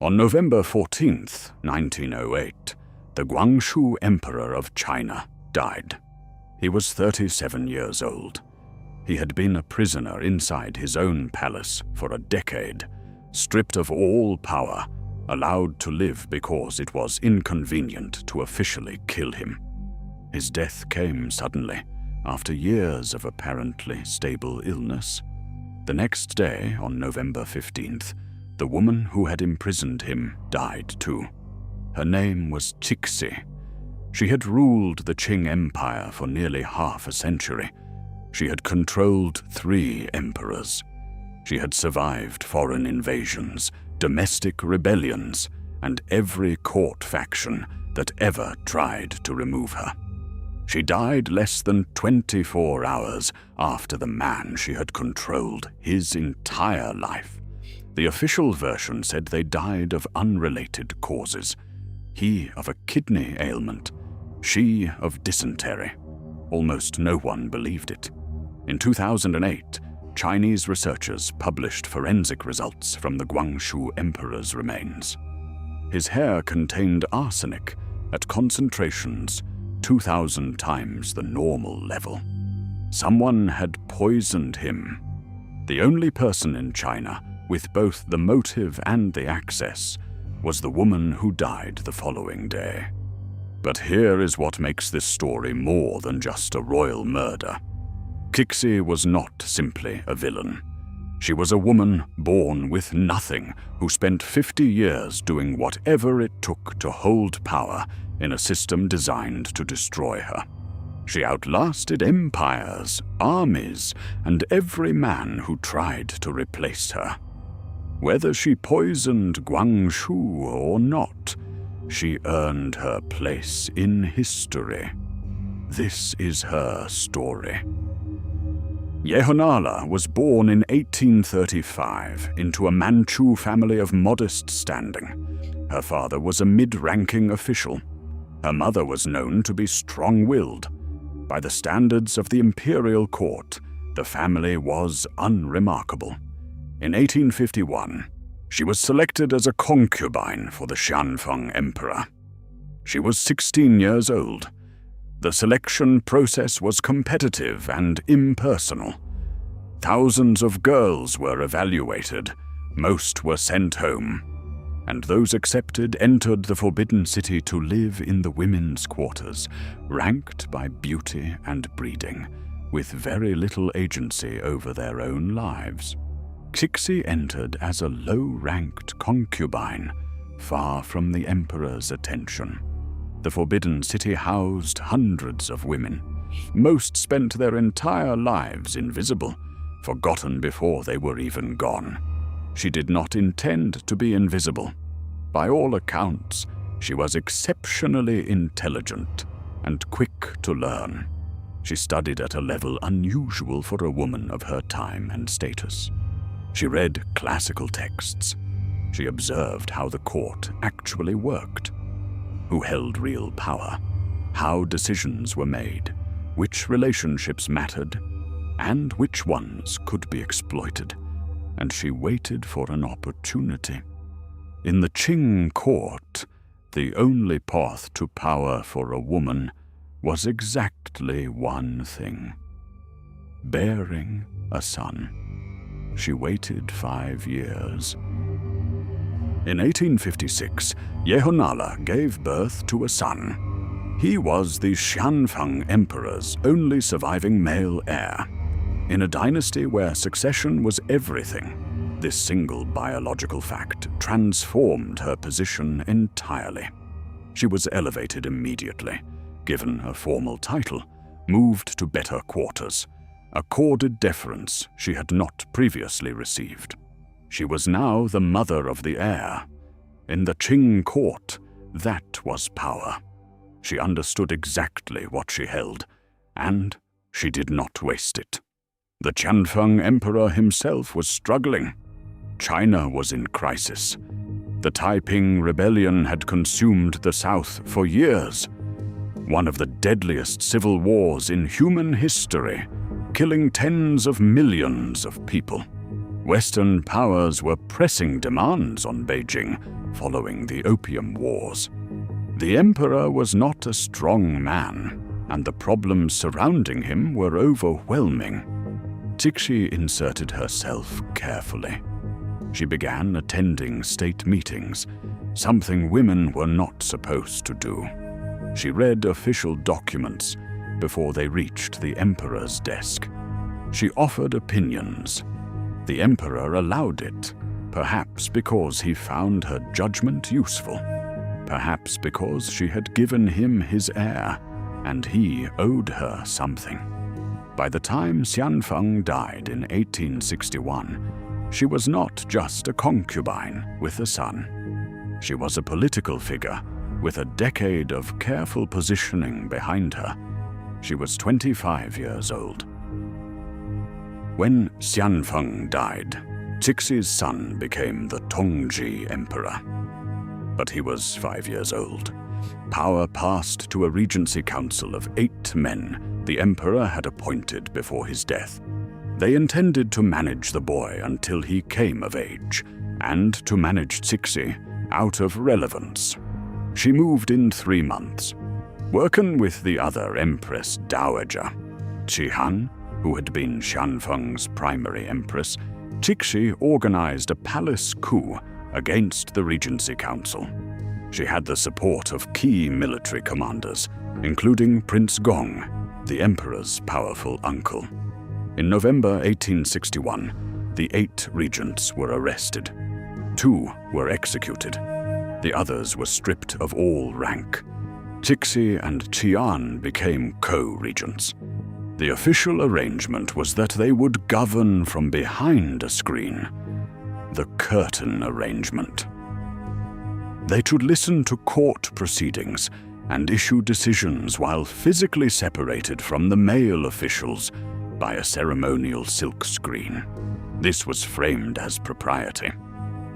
On November 14th, 1908, the Guangxu Emperor of China died. He was 37 years old. He had been a prisoner inside his own palace for a decade, stripped of all power, allowed to live because it was inconvenient to officially kill him. His death came suddenly, after years of apparently stable illness. The next day, on November 15th, the woman who had imprisoned him died too. Her name was Cixi. She had ruled the Qing Empire for nearly half a century. She had controlled 3 emperors. She had survived foreign invasions, domestic rebellions, and every court faction that ever tried to remove her. She died less than 24 hours after the man she had controlled his entire life. The official version said they died of unrelated causes. He of a kidney ailment, she of dysentery. Almost no one believed it. In 2008, Chinese researchers published forensic results from the Guangxu Emperor's remains. His hair contained arsenic at concentrations 2,000 times the normal level. Someone had poisoned him. The only person in China with both the motive and the access was the woman who died the following day. But here is what makes this story more than just a royal murder. Cixi was not simply a villain. She was a woman born with nothing who spent 50 years doing whatever it took to hold power in a system designed to destroy her. She outlasted empires, armies, and every man who tried to replace her. Whether she poisoned Guangxu or not, she earned her place in history. This is her story. Yehonala was born in 1835 into a Manchu family of modest standing. Her father was a mid-ranking official. Her mother was known to be strong-willed. By the standards of the imperial court, the family was unremarkable. In 1851, she was selected as a concubine for the Guangxu Emperor. She was 16 years old. The selection process was competitive and impersonal. Thousands of girls were evaluated. Most were sent home, and those accepted entered the Forbidden City to live in the women's quarters, ranked by beauty and breeding, with very little agency over their own lives. Cixi entered as a low-ranked concubine, far from the emperor's attention. The Forbidden City housed hundreds of women. Most spent their entire lives invisible, forgotten before they were even gone. She did not intend to be invisible. By all accounts, she was exceptionally intelligent and quick to learn. She studied at a level unusual for a woman of her time and status. She read classical texts. She observed how the court actually worked, who held real power, how decisions were made, which relationships mattered, and which ones could be exploited, and she waited for an opportunity. In the Qing court, the only path to power for a woman was exactly one thing: bearing a son. She waited 5 years. In 1856, Yehonala gave birth to a son. He was the Guangxu Emperor's only surviving male heir. In a dynasty where succession was everything, this single biological fact transformed her position entirely. She was elevated immediately, given a formal title, moved to better quarters, accorded deference she had not previously received. She was now the mother of the heir. In the Qing court, that was power. She understood exactly what she held, and she did not waste it. The Guangxu Emperor himself was struggling. China was in crisis. The Taiping Rebellion had consumed the South for years. One of the deadliest civil wars in human history, killing tens of millions of people. Western powers were pressing demands on Beijing following the Opium Wars. The emperor was not a strong man, and the problems surrounding him were overwhelming. Cixi inserted herself carefully. She began attending state meetings, something women were not supposed to do. She read official documents before they reached the emperor's desk. She offered opinions. The emperor allowed it, perhaps because he found her judgment useful, perhaps because she had given him his heir, and he owed her something. By the time Xianfeng died in 1861, she was not just a concubine with a son. She was a political figure with a decade of careful positioning behind her. She was 25 years old. When Xianfeng died, Cixi's son became the Tongji Emperor. But he was 5 years old. Power passed to a regency council of 8 men the emperor had appointed before his death. They intended to manage the boy until he came of age, and to manage Cixi out of relevance. She moved in 3 months. Working with the other Empress Dowager, Qihan, who had been Xianfeng's primary empress, Cixi organized a palace coup against the Regency Council. She had the support of key military commanders, including Prince Gong, the emperor's powerful uncle. In November 1861, the 8 regents were arrested. 2 were executed. The others were stripped of all rank. Cixi and Qian became co-regents. The official arrangement was that they would govern from behind a screen, the curtain arrangement. They should listen to court proceedings and issue decisions while physically separated from the male officials by a ceremonial silk screen. This was framed as propriety.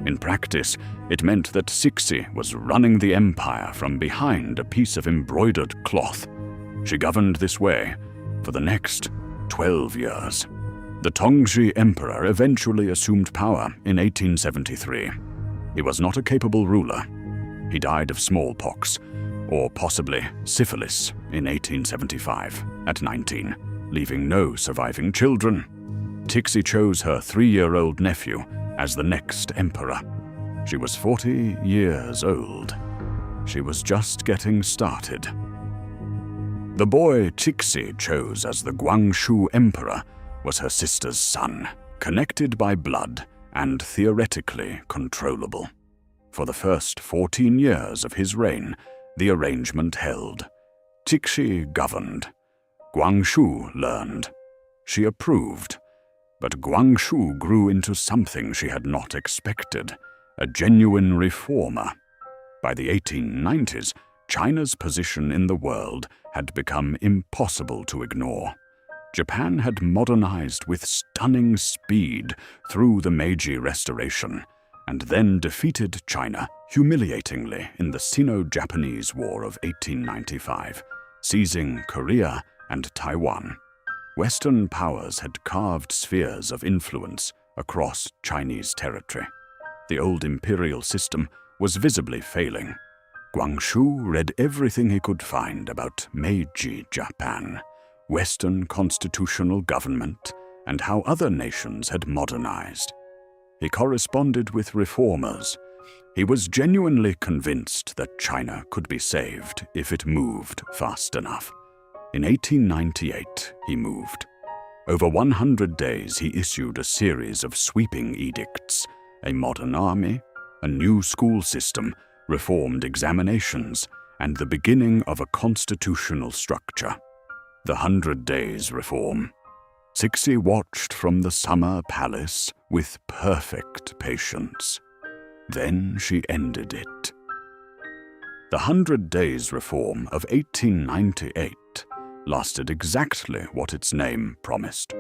In practice, it meant that Cixi was running the empire from behind a piece of embroidered cloth. She governed this way for the next 12 years. The Tongji Emperor eventually assumed power in 1873. He was not a capable ruler. He died of smallpox, or possibly syphilis, in 1875, at 19, leaving no surviving children. Cixi chose her 3-year-old nephew as the next emperor. She was 40 years old. She was just getting started. The boy Cixi chose as the Guangxu Emperor was her sister's son, connected by blood and theoretically controllable. For the first 14 years of his reign, the arrangement held. Cixi governed. Guangxu learned. She approved. But Guangxu grew into something she had not expected, a genuine reformer. By the 1890s, China's position in the world had become impossible to ignore. Japan had modernized with stunning speed through the Meiji Restoration, and then defeated China humiliatingly in the Sino-Japanese War of 1895, seizing Korea and Taiwan. Western powers had carved spheres of influence across Chinese territory. The old imperial system was visibly failing. Guangxu read everything he could find about Meiji Japan, Western constitutional government, and how other nations had modernized. He corresponded with reformers. He was genuinely convinced that China could be saved if it moved fast enough. In 1898, he moved. Over 100 days, he issued a series of sweeping edicts: a modern army, a new school system, reformed examinations, and the beginning of a constitutional structure. The 100 Days Reform. Cixi watched from the summer palace with perfect patience. Then she ended it. The 100 Days Reform of 1898 lasted exactly what its name promised.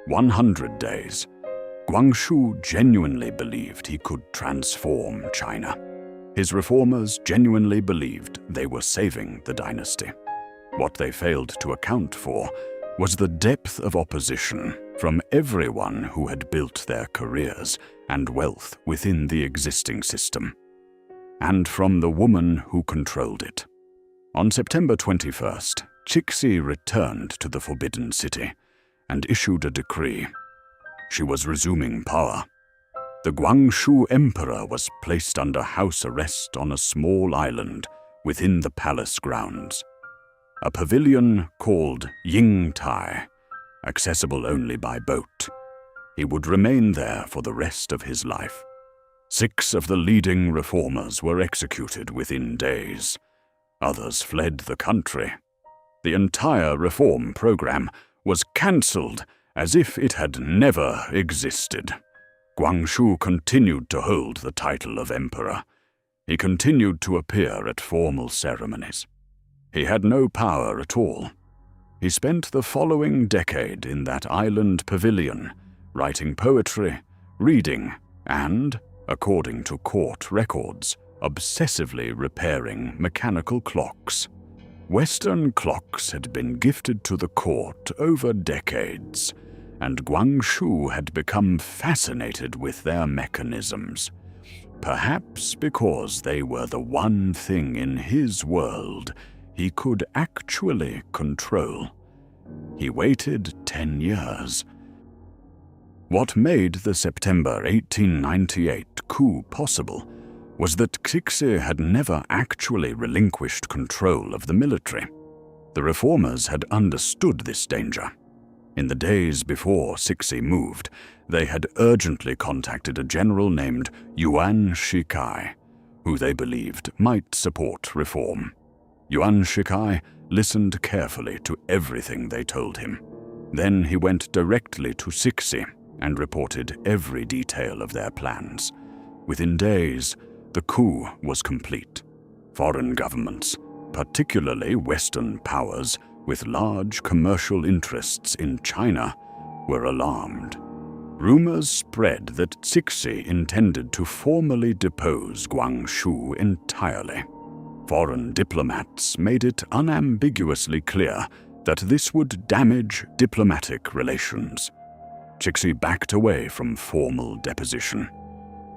100 days. Guangxu genuinely believed he could transform China. His reformers genuinely believed they were saving the dynasty. What they failed to account for was the depth of opposition from everyone who had built their careers and wealth within the existing system. and from the woman who controlled it. On September 21st, Cixi returned to the Forbidden City and issued a decree. She was resuming power. The Guangxu Emperor was placed under house arrest on a small island within the palace grounds. A pavilion called Yingtai, accessible only by boat. He would remain there for the rest of his life. 6 of the leading reformers were executed within days. Others fled the country. The entire reform program was cancelled as if it had never existed. Guangxu continued to hold the title of emperor. He continued to appear at formal ceremonies. He had no power at all. He spent the following decade in that island pavilion, writing poetry, reading, and, according to court records, obsessively repairing mechanical clocks. Western clocks had been gifted to the court over decades, and Guangxu had become fascinated with their mechanisms, perhaps because they were the one thing in his world he could actually control. He waited 10 years. What made the September 1898 coup possible was that Cixi had never actually relinquished control of the military. The reformers had understood this danger. In the days before Cixi moved, they had urgently contacted a general named Yuan Shikai, who they believed might support reform. Yuan Shikai listened carefully to everything they told him. Then he went directly to Cixi and reported every detail of their plans. Within days, the coup was complete. Foreign governments, particularly Western powers with large commercial interests in China, were alarmed. Rumors spread that Cixi intended to formally depose Guangxu entirely. Foreign diplomats made it unambiguously clear that this would damage diplomatic relations. Cixi backed away from formal deposition.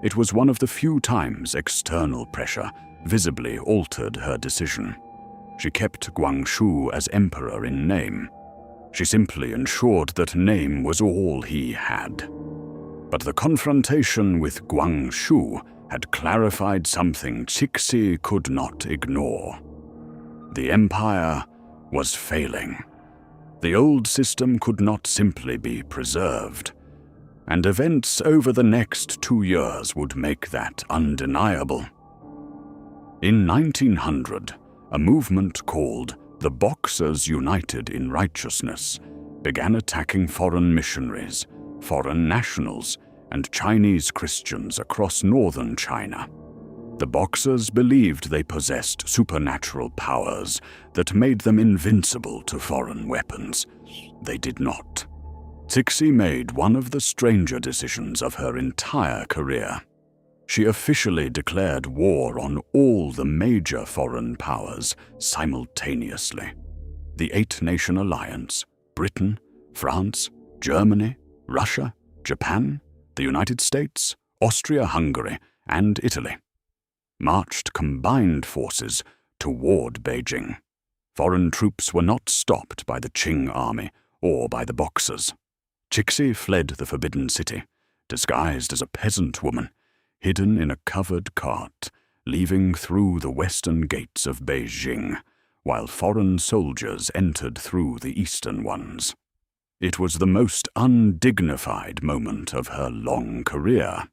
It was one of the few times external pressure visibly altered her decision. She kept Guangxu as emperor in name. She simply ensured that name was all he had. But the confrontation with Guangxu had clarified something Cixi could not ignore. The empire was failing. The old system could not simply be preserved, and events over the next 2 years would make that undeniable. In 1900, a movement called the Boxers United in Righteousness began attacking foreign missionaries, foreign nationals, and Chinese Christians across northern China. The Boxers believed they possessed supernatural powers that made them invincible to foreign weapons. They did not. Cixi made one of the stranger decisions of her entire career. She officially declared war on all the major foreign powers simultaneously. The 8-nation alliance, Britain, France, Germany, Russia, Japan, the United States, Austria-Hungary, and Italy, marched combined forces toward Beijing. Foreign troops were not stopped by the Qing army or by the Boxers. Cixi fled the Forbidden City, disguised as a peasant woman, hidden in a covered cart, leaving through the western gates of Beijing, while foreign soldiers entered through the eastern ones. It was the most undignified moment of her long career.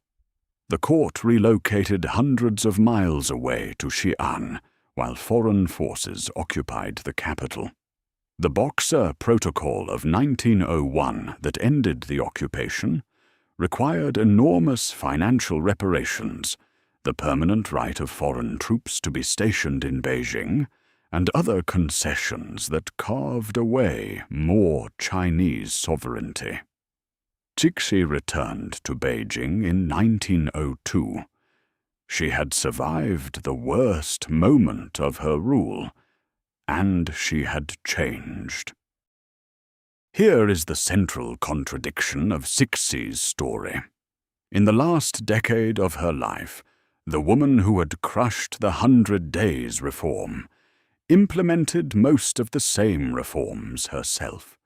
The court relocated hundreds of miles away to Xi'an, while foreign forces occupied the capital. The Boxer Protocol of 1901 that ended the occupation required enormous financial reparations, the permanent right of foreign troops to be stationed in Beijing, and other concessions that carved away more Chinese sovereignty. Cixi returned to Beijing in 1902. She had survived the worst moment of her rule, and she had changed. Here is the central contradiction of Cixi's story. In the last decade of her life, the woman who had crushed the 100 Days reform, implemented most of the same reforms herself.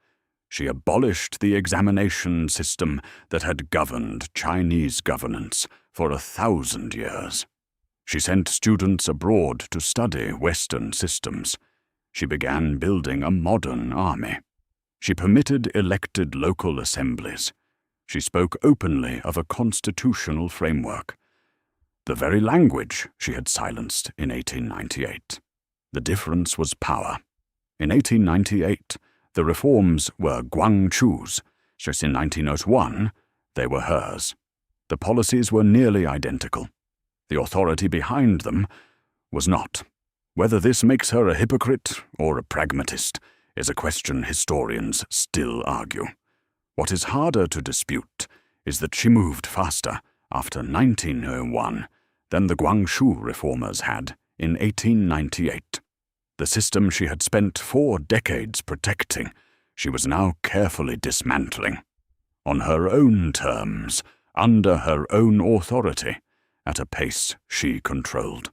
She abolished the examination system that had governed Chinese governance for 1,000 years. She sent students abroad to study Western systems. She began building a modern army. She permitted elected local assemblies. She spoke openly of a constitutional framework. The very language she had silenced in 1898. The difference was power. In 1898, the reforms were Guangxu's, just in 1901, they were hers. The policies were nearly identical. The authority behind them was not. Whether this makes her a hypocrite or a pragmatist is a question historians still argue. What is harder to dispute is that she moved faster after 1901 than the Guangxu reformers had in 1898. The system she had spent 4 decades protecting, she was now carefully dismantling. On her own terms, under her own authority, at a pace she controlled.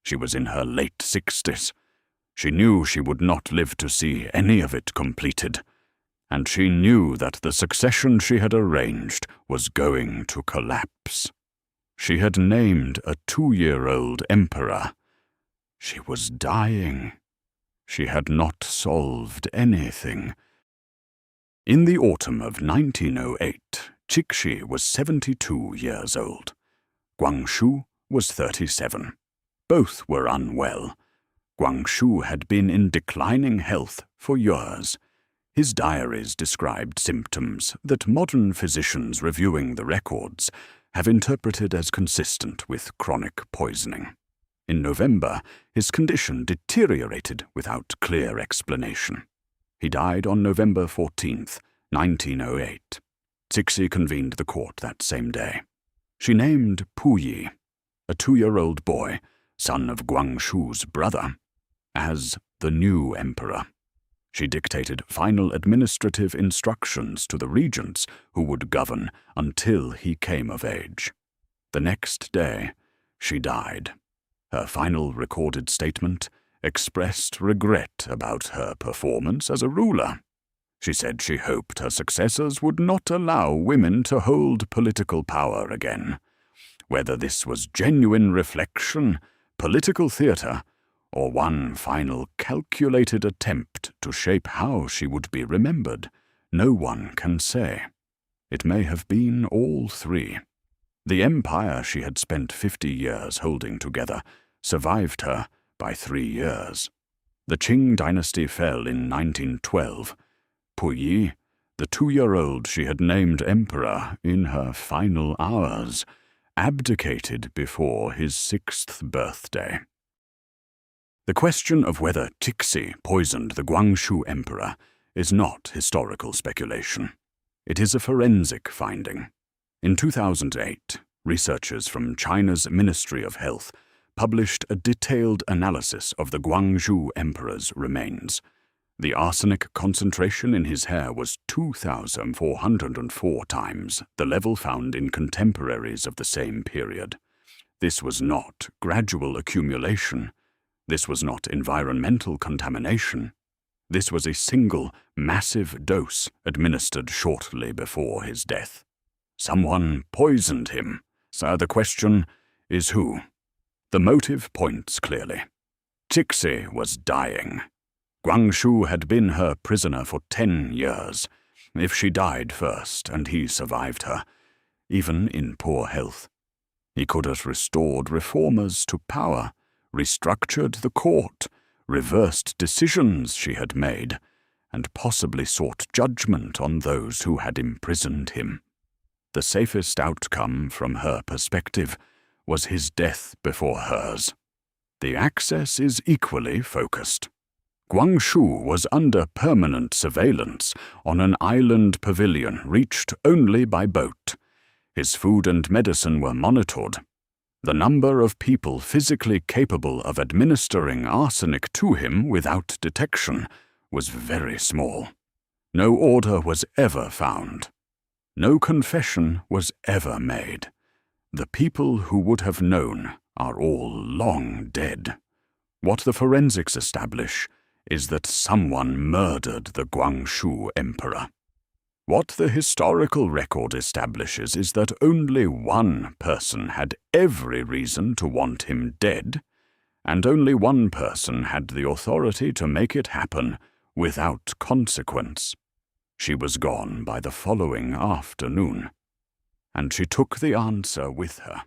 She was in her late 60s. She knew she would not live to see any of it completed, and she knew that the succession she had arranged was going to collapse. She had named a 2-year-old emperor. She was dying. She had not solved anything. In the autumn of 1908, Cixi was 72 years old. Guangxu was 37. Both were unwell. Guangxu had been in declining health for years. His diaries described symptoms that modern physicians reviewing the records have interpreted as consistent with chronic poisoning. In November, his condition deteriorated without clear explanation. He died on November 14, 1908. Cixi convened the court that same day. She named Puyi, a 2-year-old boy, son of Guangxu's brother, as the new emperor. She dictated final administrative instructions to the regents who would govern until he came of age. The next day, she died. Her final recorded statement expressed regret about her performance as a ruler. She said she hoped her successors would not allow women to hold political power again. Whether this was genuine reflection, political theater, or one final calculated attempt to shape how she would be remembered, no one can say. It may have been all 3. The empire she had spent 50 years holding together survived her by 3 years. The Qing dynasty fell in 1912. Puyi, the 2-year-old she had named emperor in her final hours, abdicated before his 6th birthday. The question of whether Cixi poisoned the Guangxu emperor is not historical speculation. It is a forensic finding. In 2008, researchers from China's Ministry of Health published a detailed analysis of the Guangxu emperor's remains. The arsenic concentration in his hair was 2,404 times the level found in contemporaries of the same period. This was not gradual accumulation. This was not environmental contamination. This was a single, massive dose administered shortly before his death. Someone poisoned him. So the question is who? The motive points clearly. Cixi was dying. Guangxu had been her prisoner for 10 years. If she died first and he survived her, even in poor health, he could have restored reformers to power, restructured the court, reversed decisions she had made, and possibly sought judgment on those who had imprisoned him. The safest outcome from her perspective was his death before hers. The access is equally focused. Guangxu was under permanent surveillance on an island pavilion reached only by boat. His food and medicine were monitored. The number of people physically capable of administering arsenic to him without detection was very small. No order was ever found. No confession was ever made. The people who would have known are all long dead. What the forensics establish is that someone murdered the Guangxu Emperor. What the historical record establishes is that only one person had every reason to want him dead, and only one person had the authority to make it happen without consequence. She was gone by the following afternoon, and she took the answer with her.